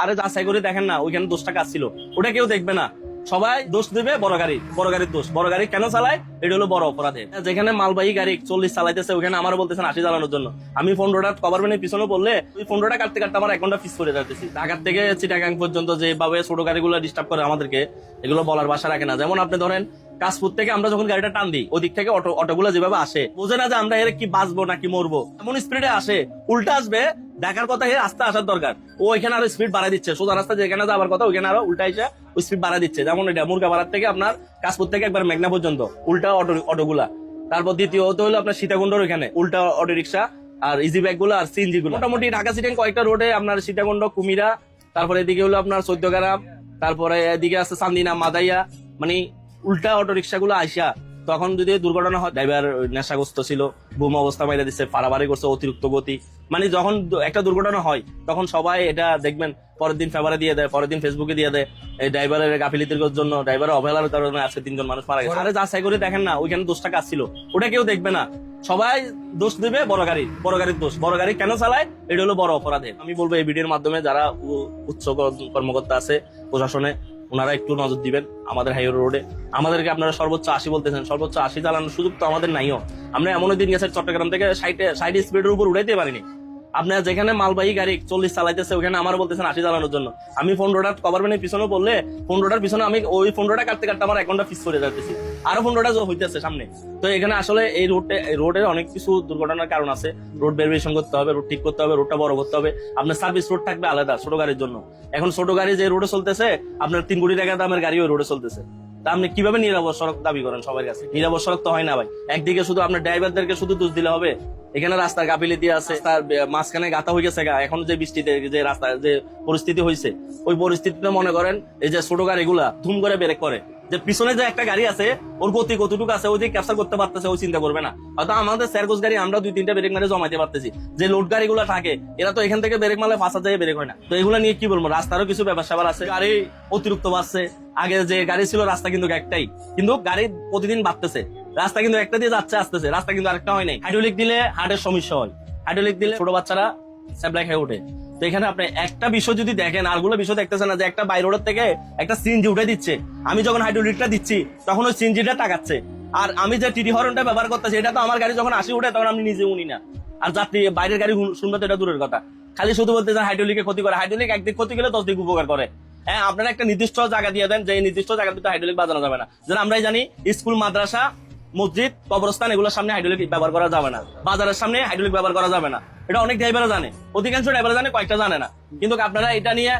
আরে যাচাই করে দেখেন না, ওইখানে 10 টাকা ছিল, ওটা কেউ দেখবে না। সবাই দোষ দিবে বড় গাড়ির দোষ। বড় গাড়ি কেন চালায়, এটা হলো বড় অপরাধে। যেখানে মালবাহী গাড়ি 40 চালাইতেছে, ওখানে আমার বলতেছেন 80 চালানোর জন্য। আমি 15টা কভার ভ্যানের পিছনে বললে ওই 15টা কাটতে কাটতে আমার 1 ঘন্টা ফিস করে যাইতেছি। ঢাকার থেকে চিটাগাং পর্যন্ত যেভাবে ছোট গাড়িগুলো ডিস্টার্ব করে আমাদেরকে, এগুলো বলার ভাষা রাখে না। যেমন আপনি ধরেন কাশপুর থেকে আমরা যখন গাড়িটা টান দিই, ওদিক থেকে অটোগুলো যেভাবে আসে, বোঝে না যে আমরা এর কি বাঁচবো নাকি মরবো, এমন স্পিডে আসে। উল্টা আসবে, দেখার কথা রাস্তা আসার দরকার, ও এখানে আরো স্পিড বাড়াই দিচ্ছে। সোজা রাস্তা যেখানে যাবার কথা ওইখানে আরো উল্টা এসে ওই স্পিড বাড়াই দিচ্ছে। যেমন এটা মুরগাপাড়ার থেকে আপনার কাশপুর থেকে একবার মেঘনা পর্যন্ত উল্টা অটোগুলা। তারপর দ্বিতীয়ত হলো আপনার সীতাকুণ্ডর ওইখানে উল্টা অটো রিক্সা আর ইজি ব্যাগ গুলো আর সিএনজি গুলো। মোটামুটি ঢাকা সিটিং কয়েকটা রোডে আপনার সীতাকুণ্ড, কুমিরা, তারপরে এদিকে হলো আপনার 14 গ্রাম, তারপরে এদিকে আছে চান্দিনা, মাদাইয়া, মানে উল্টা অটো রিক্সা গুলো আইসা তখন যদি দুর্ঘটনা হয়, ড্রাইভার নেশাগ্রস্ত ছিল, বুম অবস্থা মাইরা দিচ্ছে, ফাড়াবাড়ি করছে, অতিরিক্ত গতি। মানে যখন একটা দুর্ঘটনা হয় তখন সবাই এটা দেখবেন পরের দিন ফেভারে দিয়ে দেয়, পরের দিন ফেসবুকে দিয়ে দেয়। এই ড্রাইভারের গাফিলিতির জন্য, ড্রাইভারের অবহেলার কারণে আজকে 3 জন মানুষ মারা গেছে। আরে যাচাই করে দেখেন না, ওইখানে 10 টাকা ছিল, ওটা কেউ দেখবে না। সবাই দোষ দিবে বড় গাড়ির দোষ। বড় গাড়ি কেন চালায়, এটা হলো বড় অপরাধে। আমি বলবো এই ভিডিওর মাধ্যমে যারা উচ্চ কর্মকর্তা আছে প্রশাসনে, ওনারা একটু নজর দিবেন আমাদের হাইওয়ে রোডে। আমাদেরকে আপনারা সর্বোচ্চ 80 বলতেছেন, সর্বোচ্চ 80 চালানোর সুযোগ তো আমাদের নাইও। আমরা এমন দিন গেছে চট্টগ্রাম থেকে 60 স্পিডের উপর উঠাইতে পারিনি। আপনার যেখানে মালবাহী গাড়ি 40 চালাইতেছে, ওখানে আমার বলতেছেন 80 চালানোর জন্য। আমি 15টা কভার ভ্যানের পিছনে বললে 15টার পিছনে আমি ওই 15টা কাটতে কাটতে আমার 1 ঘন্টা ফিস করে যাইতেছি, আরো 15টা হইতেছে সামনে। তো এখানে আসলে এই রোডে অনেক কিছু দুর্ঘটনার কারণ আছে। রোড ভেরিফিকেশন করতে হবে, রোড ঠিক করতে হবে, রোডটা বড় করতে হবে। আপনার সার্ভিস রোড থাকবে আলাদা ছোট গাড়ির জন্য। এখন ছোট গাড়ি যে রোডে চলতেছে, আপনার 3 কোটি টাকা দামের গাড়ি ওই রোডে চলতেছে। তা আপনি কিভাবে নিরাপদ সড়ক দাবি করেন সবার কাছে? নিরাপদ সড়ক তো হয় না ভাই। একদিকে শুধু আপনার ড্রাইভারদেরকে শুধু দোষ দিলে হবে? এখানে রাস্তার গাফিলতি আছে, তার মাঝখানে গাথা হয়ে গেছে। এখন যে বৃষ্টিতে যে রাস্তার যে পরিস্থিতি হয়েছে, ওই পরিস্থিতিতে মনে করেন এই যে ছোট গাড়িগুলা ধুম করে ব্রেক করে, যে পিছনে যে একটা গাড়ি আছে ওর গতি কতটুকু আছে, ওই যে ক্যাপচার করতে পারতেছে, ওই চিন্তা করবে না। হয়তো আমাদের স্যারগোজ গাড়ি আমরা 2-3টা ব্রেক মারে জমাইতে পারতেছি, যে লোড গাড়িগুলো থাকে এরা তো এখান থেকে ব্রেক মারলে ফাঁসা যায়, ব্রেক হয় না। তো এগুলো নিয়ে কি বলবো? রাস্তারও কিছু ব্যাপার স্যাপার আছে, গাড়ি অতিরিক্ত বাড়ছে। আগে যে গাড়ি ছিল রাস্তা কিন্তু একটাই, কিন্তু গাড়ি প্রতিদিন বাড়তেছে। রাস্তা কিন্তু একটা দিয়ে যাচ্ছে আসতেছে, রাস্তা কিন্তু আরেকটা হয় নাই। হাইড্রোলিক দিলে হার্টের সমস্যা হয়, হাইড্রোলিক দিলে ছোট বাচ্চারা স্যাবলাই খেয়ে ওঠে। তো এখানে আপনি একটা বিষয় যদি দেখেন, আরগুলো বিষয় দেখতেছেন না, যে একটা বাই রোডের থেকে একটা সিএনজি উঠে দিচ্ছে। আমি যখন হাইড্রোলিকটা দিচ্ছি তখন ওই সিএনজিটা টাকাচ্ছে, আর আমি যে টিটি হর্নটা ব্যবহার করতেছি, এটা তো আমার গাড়ি যখন আসি উঠে তখন আমি নিজে উনি না। আর যাত্রী বাইরের গাড়ি শুনবে তো এটা দূরের কথা। খালি শুধু বলতে চান হাইড্রোলিকে ক্ষতি করে। হাইড্রোলিক একদিক ক্ষতি গেলে 10 দিক উপকার করে। হ্যাঁ, আপনারা একটা নির্দিষ্ট জায়গা দিয়ে দেন, যে এই নির্দিষ্ট জায়গার ভিতরে হাইড্রোলিক বাজানো যাবে না। যেন আমরাই জানি স্কুল, মাদ্রাসা, মসজিদ, কবরস্থান এগুলোর সামনে হাইড্রোলিক ব্যবহার করা যাবে না, বাজারের সামনে হাইড্রোলিক ব্যবহার করা যাবে না। এটা অনেক ড্রাইভার জানে, অধিকাংশ ড্রাইভার জানে, কয়েকটা জানে না। কিন্তু আপনারা এটা নিয়ে